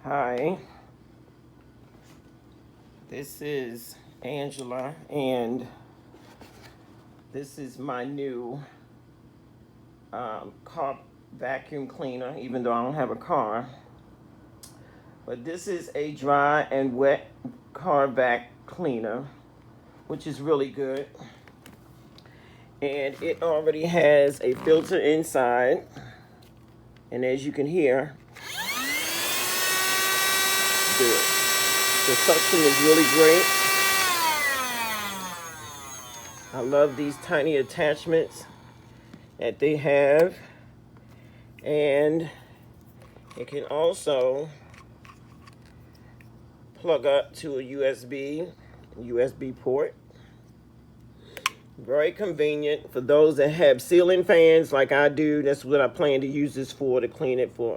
Hi, this is Angela, and this is my new car vacuum cleaner, even though I don't have a car. But this is a dry and wet car vac cleaner, which is really good. And it already has a filter inside, and as you can hear, the suction is really great. I love these tiny attachments that they have, and it can also plug up to a USB port. Very convenient for those that have ceiling fans like I do. That's what I plan to use this for, to clean it for